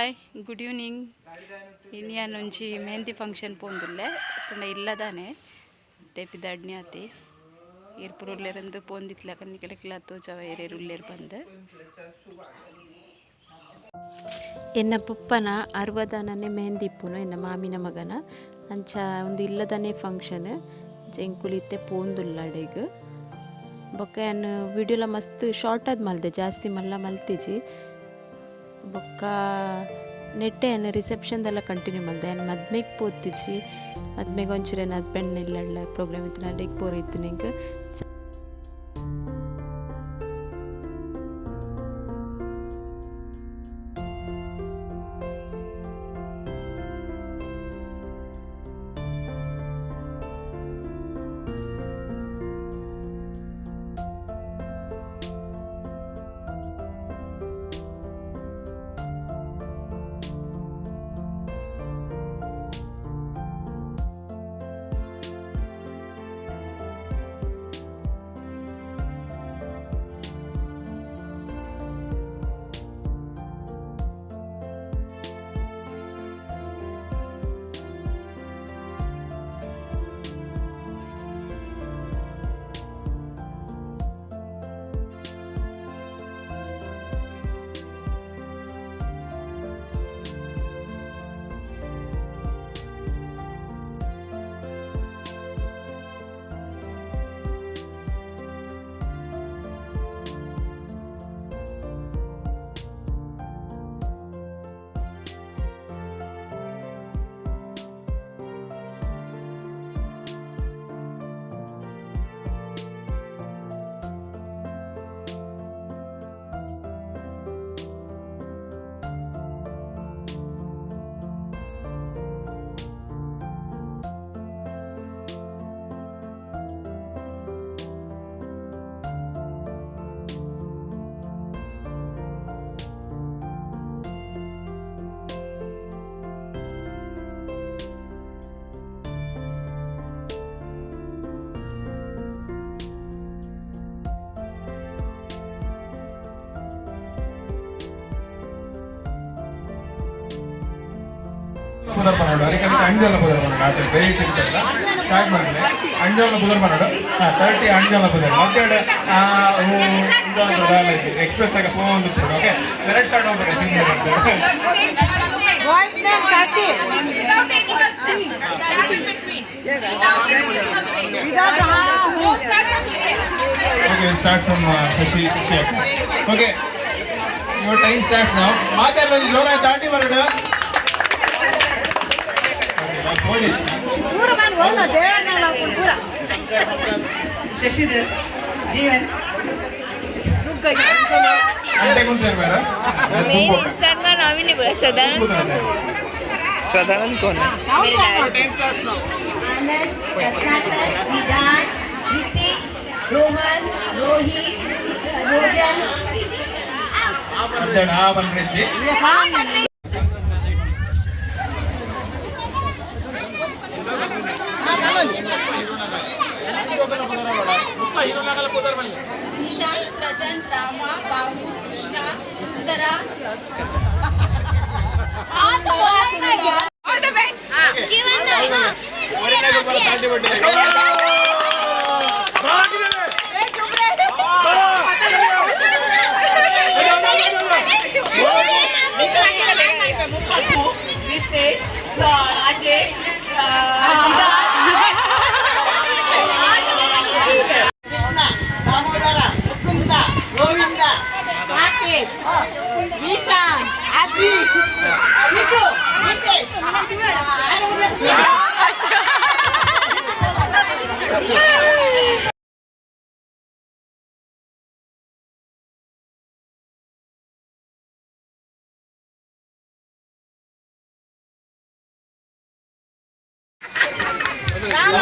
Hi good evening. ಇನ್ನಿಯ ನುಂಚಿ mehndi function ಪೋಂದುಲ್ಲೆ ಪಂಡ ಇಲ್ಲದಾನೆ ತೆಪಿದಾಡ್ನಿ ಆತಿ ಇರ್ಪುರು ಉಲ್ಲೇರಂದು ಪೋಂದಿತ್ಲ ಕನ್ನಿಕೆಲ ಕ್ಲಾತು ಚವ ಏರೇರು ಉಲ್ಲೇರು ಬಂದು ಎನ್ನ ಪುಪ್ಪನ 60ನೇ ಮೆಹಂದಿ ಇಪ್ಪುನು ಎನ್ನ ಮಾಮಿನ ಮಗನ ಅಂಚ ಒಂದು ಇಲ್ಲದನೇ ಫಂಕ್ಷನ್ ಜೆಂಕುಲಿತ್ತೆ ಪೋಂದುಲ್ಲಾಡೆಗ್ ಬೊಕ್ಕ ಏನು ವಿಡಿಯೋಲ ಮಸ್ತ್ ಶಾರ್ಟ್ ಆದ್ ಮಲ್ದೆ ಜಾಸ್ತಿ ಮಲ್ಲ ಮಲ್ತಿಜಿ ಬೊಕ್ಕ ನೆಟ್ಟೆ ಏನು ರಿಸೆಪ್ಷನ್ದೆಲ್ಲ ಕಂಟಿನ್ಯೂ ಮಲ್ದೆ ಏನು ಮದ್ಮೆಗೆ ಪೋತಿಜಿ ಮದ್ಮೆಗೆ ಒಂಚೂರು ಏನು ಹಸ್ಬೆಂಡ್ ಇಲ್ಲ ಪ್ರೋಗ್ರಾಮ್ ಇತ್ತು ನಡಿಗೆ ಪೋರಿತ್ತು ನಿಂಗೆ ಪುದರ್ ಮಾಡೋದು ಅದಕ್ಕೆ ಅಂಜಲ ಪುದರ್ ಮಾಡೋದು ಆತ ಬೇರೆ ಸಿಗ್ತಲ್ಲ ಸ್ಟಾರ್ಟ್ ಮಾಡಿದ್ರೆ ಅಂಜಲ ಪುದರ್ ಮಾಡೋದು 30 ಅಂಜಲ ಪುದರ್ ಮತ್ತೆ ಎಕ್ಸ್ಪ್ರೆಸ್ ಆಗಿ ಫೋನ್ ಓಕೆ ಕರೆಕ್ಟ್ ಸ್ಟಾರ್ಟ್ ಮಾಡ್ಬೇಕು voice name 30 okay start from Shashi okay your time starts now ಮಾತಾಡಲು ಜೋರ ದಾಟಿ ಬರಡು ಶಶಿಧರ್ ಜೀವನ್ अंटे कौन से मेरा मेन इंसान का नाम ही नहीं बोला सदानंद सदानंद कौन है मेरे डैड रोहन रोहित रोजन अंटे ना बन रहे थे निशांत रजन रामा बाबू कृष्णा सुंदरा ऑल द बेस्ट जीवन नितेश राजेश गोविंदा राकेश विशाल आदि निजो नितेश राम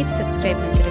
सब्सक्राइब